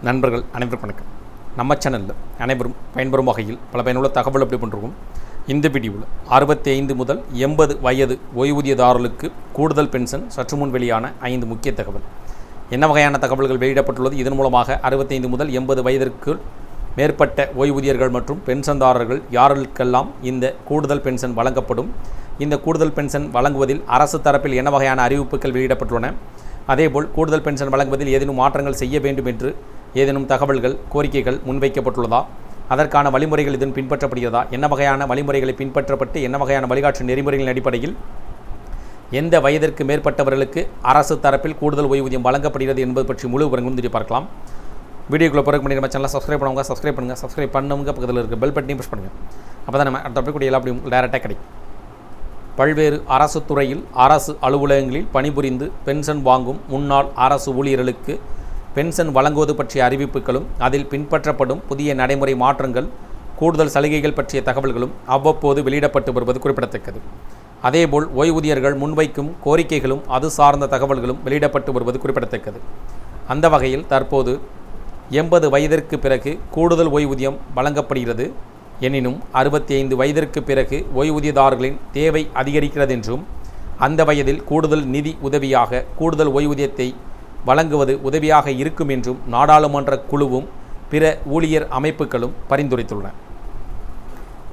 நண்பர்கள் அனைவருக்கும் வணக்கம். நம்ம சேனலில் அனைவரும் பயன்பெறும் வகையில் பல பயனுள்ள தகவல் எப்படி பண்ணுறோம். இந்த வீடியோவில் 65 முதல் 80 வயது ஓய்வூதியதாரர்களுக்கு கூடுதல் பென்ஷன் சற்று முன் வெளியான 5 முக்கிய தகவல். என்ன வகையான தகவல்கள் வெளியிடப்பட்டுள்ளது, இதன் மூலமாக 65 முதல் 80 வயதிற்கு மேற்பட்ட ஓய்வூதியர்கள் மற்றும் பென்ஷன்தாரர்கள் யாருக்கெல்லாம் இந்த கூடுதல் பென்ஷன் வழங்கப்படும், இந்த கூடுதல் பென்ஷன் வழங்குவதில் அரசு தரப்பில் என்ன வகையான அறிவிப்புகள் வெளியிடப்பட்டுள்ளன, அதேபோல் கூடுதல் பென்ஷன் வழங்குவதில் ஏதேனும் மாற்றங்கள் செய்ய வேண்டும் என்று ஏதேனும் தகவல்கள் கோரிக்கைகள் முன்வைக்கப்பட்டுள்ளதா, அதற்கான வழிமுறைகள் இதன் பின்பற்றப்படுகிறதா, என்ன வகையான வழிமுறைகளை பின்பற்றப்பட்டு என்ன வகையான வழிகாட்டு நெறிமுறைகளின் அடிப்படையில் எந்த வயதிற்கு மேற்பட்டவர்களுக்கு அரசு தரப்பில் கூடுதல் ஓய்வூதியம் வழங்கப்படுகிறது என்பது பற்றி முழு விவரங்களும் தெரிவி பார்க்கலாம். வீடியோக்குள்ளே பிறகு பண்ணி நம்ம சேனலை சப்ஸ்கிரைப் பண்ணுவாங்க, சப்ஸ்கிரைப் பண்ணுங்க, பக்கத்தில் இருக்க பெல் பட்டனையும் ப்ரெஸ் பண்ணுங்கள். அப்போ தான் நம்ம அடுத்த கூடிய எல்லா அப்படி டேரெக்டாக கிடைக்கும். பல்வேறு அரசு துறையில் அரசு அலுவலகங்களில் பணிபுரிந்து பென்ஷன் வாங்கும் முன்னாள் அரசு ஊழியர்களுக்கு பென்ஷன் வழங்குவது பற்றிய அறிவிப்புகளும் அதில் பின்பற்றப்படும் புதிய நடைமுறை மாற்றங்கள் கூடுதல் சலுகைகள் பற்றிய தகவல்களும் அவ்வப்போது வெளியிடப்பட்டு வருவது குறிப்பிடத்தக்கது. அதேபோல் ஓய்வூதியர்கள் முன்வைக்கும் கோரிக்கைகளும் அது சார்ந்த தகவல்களும் வெளியிடப்பட்டு வருவது குறிப்பிடத்தக்கது. அந்த வகையில் தற்போது 80 வயதிற்கு பிறகு கூடுதல் ஓய்வூதியம் வழங்கப்படுகிறது. எனினும் 65 வயதிற்கு பிறகு ஓய்வூதியதாரர்களின் தேவை அதிகரிக்கிறது என்றும் அந்த வயதில் கூடுதல் நிதி உதவியாக கூடுதல் ஓய்வூதியத்தை வழங்குவது உதவியாக இருக்கும் என்றும் நாடாளுமன்ற குழுவும் பிற ஊழியர் அமைப்புகளும் பரிந்துரைத்துள்ளன.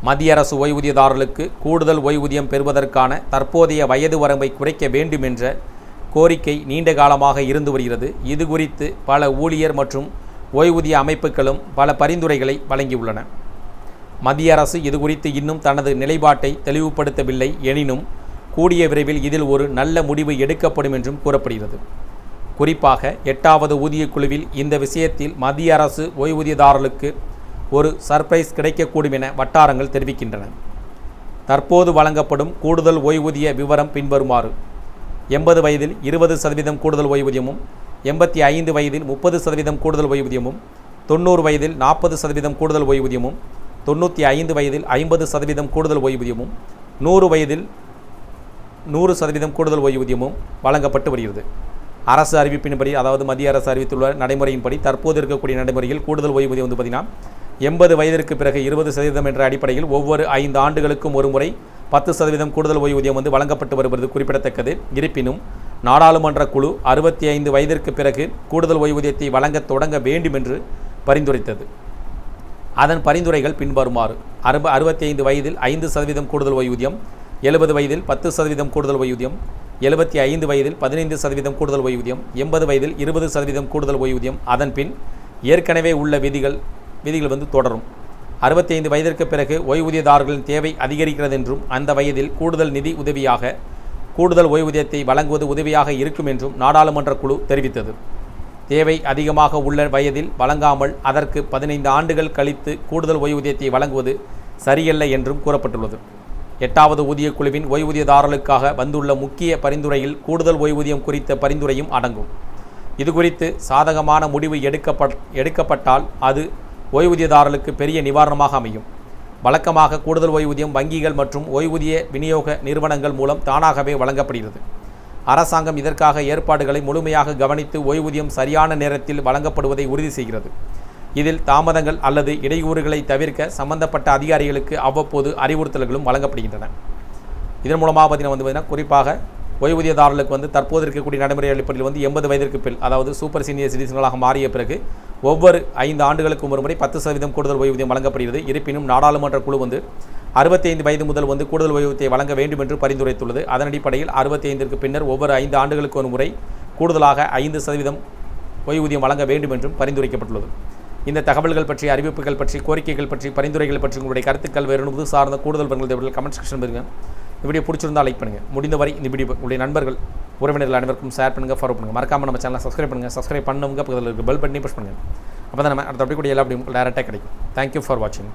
மத்திய அரசு ஓய்வூதியதாரர்களுக்கு கூடுதல் ஓய்வூதியம் பெறுவதற்கான தற்போதைய வயது வரம்பை குறைக்க வேண்டும் என்ற கோரிக்கை நீண்ட காலமாக இருந்து வருகிறது. இது குறித்து பல ஊழியர் மற்றும் ஓய்வூதிய அமைப்புகளும் பல பரிந்துரைகளை வழங்கியுள்ளன. மத்திய அரசு இது குறித்து இன்னும் தனது நிலைப்பாட்டை தெளிவுபடுத்தவில்லை. எனினும் கூடிய விரைவில் இதில் ஒரு நல்ல முடிவு எடுக்கப்படும் என்றும் கூறப்படுகிறது. குறிப்பாக 8வது ஊதியக் குழுவில் இந்த விஷயத்தில் மத்திய அரசு ஓய்வூதியதாரர்களுக்கு ஒரு சர்ப்ரைஸ் கிடைக்கக்கூடும் என வட்டாரங்கள் தெரிவிக்கின்றன. தற்போது வழங்கப்படும் கூடுதல் ஓய்வூதிய விவரம் பின்வருமாறு: 80 வயதில் 20% கூடுதல் ஓய்வூதியமும், 85 வயதில் 30% கூடுதல் ஓய்வூதியமும், 90 வயதில் 40% கூடுதல் ஓய்வூதியமும், 95 வயதில் 50% கூடுதல் ஓய்வூதியமும், 100 வயதில் 100% கூடுதல் ஓய்வூதியமும் வழங்கப்பட்டு வருகிறது. அரசு அறிவிப்பின்படி, அதாவது மத்திய அரசு அறிவித்துள்ள நடைமுறையின்படி தற்போது இருக்கக்கூடிய நடைமுறையில் கூடுதல் ஓய்வூதியம் பார்த்திங்கன்னா 80 வயதிற்கு பிறகு 20% என்ற அடிப்படையில் ஒவ்வொரு 5 ஆண்டுகளுக்கும் ஒரு முறை 10% கூடுதல் ஓய்வூதியம் வழங்கப்பட்டு வருவது குறிப்பிடத்தக்கது. இருப்பினும் நாடாளுமன்ற குழு 65 வயதிற்கு பிறகு கூடுதல் ஓய்வூதியத்தை வழங்க தொடங்க வேண்டும் என்று பரிந்துரைத்தது. அதன் பரிந்துரைகள் பின்வருமாறு: 65 வயதில் 5% கூடுதல் ஓய்வூதியம், 70 வயதில் 10% கூடுதல் ஓய்வூதியம், 75 வயதில் 15% கூடுதல் ஓய்வூதியம், 80 வயதில் 20% கூடுதல் ஓய்வூதியம். அதன் பின் ஏற்கனவே உள்ள விதிகள் தொடரும். 65 வயதிற்கு பிறகு ஓய்வூதியதாரர்களின் தேவை அதிகரிக்கிறது என்றும் அந்த வயதில் கூடுதல் நிதி உதவியாக கூடுதல் ஓய்வூதியத்தை வழங்குவது உதவியாக இருக்கும் என்றும் நாடாளுமன்ற குழு தெரிவித்தது. தேவை அதிகமாக உள்ள வயதில் வழங்காமல் அதற்கு 15 ஆண்டுகள் கழித்து கூடுதல் ஓய்வூதியத்தை வழங்குவது சரியல்ல என்றும் கூறப்பட்டுள்ளது. 8வது ஊதியக் குழுவின் ஓய்வூதியதாரர்களுக்காக வந்துள்ள முக்கிய பரிந்துரையில் கூடுதல் ஓய்வூதியம் குறித்த பரிந்துரையும் அடங்கும். இது குறித்து சாதகமான முடிவு எடுக்கப்பட்டால் அது ஓய்வூதியதாரர்களுக்கு பெரிய நிவாரணமாக அமையும். வழக்கமாக கூடுதல் ஓய்வூதியம் வங்கிகள் மற்றும் ஓய்வூதிய விநியோக நிறுவனங்கள் மூலம் தானாகவே வழங்கப்படுகிறது. அரசாங்கம் இதற்காக ஏற்பாடுகளை முழுமையாக கவனித்து ஓய்வூதியம் சரியான நேரத்தில் வழங்கப்படுவதை உறுதி செய்கிறது. இதில் தாமதங்கள் அல்லது இடையூறுகளை தவிர்க்க சம்பந்தப்பட்ட அதிகாரிகளுக்கு அவ்வப்போது அறிவுறுத்தல்களும் வழங்கப்படுகின்றன. இதன் மூலமாக பார்த்தீங்கன்னா குறிப்பாக ஓய்வூதியதாரர்களுக்கு தற்போது இருக்கக்கூடிய நடைமுறை அடிப்படையில் 80 வயதிற்கு பின், அதாவது சூப்பர் சீனியர் சிட்டிசன்களாக மாறிய பிறகு ஒவ்வொரு 5 ஆண்டுகளுக்கும் ஒரு முறை 10% கூடுதல் ஓய்வூதியம் வழங்கப்படுகிறது. இருப்பினும் நாடாளுமன்ற குழு 65 வயது முதல் கூடுதல் ஓய்வூதியத்தை வழங்க வேண்டும் என்று பரிந்துரைத்துள்ளது. அதன் அடிப்படையில் 65ற்கு பின்னர் ஒவ்வொரு 5 ஆண்டுகளுக்கு ஒரு முறை கூடுதலாக 5% ஓய்வூதியம் வழங்க வேண்டும் என்றும் பரிந்துரைக்கப்பட்டுள்ளது. இந்த தகவல்கள் பற்றி, அறிவிப்புகள் பற்றி, கோரிக்கைகள் பற்றி, பரிந்துரைகள் பற்றி உங்களுடைய கருத்துக்கள் வேறு சார்ந்த கூடுதல் விவரங்கள் கமெண்ட் செக்ஷன் பண்ணுங்க. இந்த வீடியோ பிடிச்சிருந்தால் லைக் பண்ணுங்கள். முடிந்தவரை இந்த வீடியோ உங்களுடைய நண்பர்கள் உறவினர்கள் அனைவருக்கும் ஷேர் பண்ணுங்கள், ஃபாலோ பண்ணுங்கள். மறக்காமல் நம்ம சேனலை சப்ஸ்கிரைப் பண்ணுங்க, பக்கத்தில் இருக்க பெல் பட்டனையும் ப்ரெஸ் பண்ணுங்கள். அப்போ தான் நம்ம அடுத்த அப்படி கூட எல்லா அப்படி டேரெக்டாக கிடைக்கும். தேங்க்யூ ஃபார் வாட்சிங்.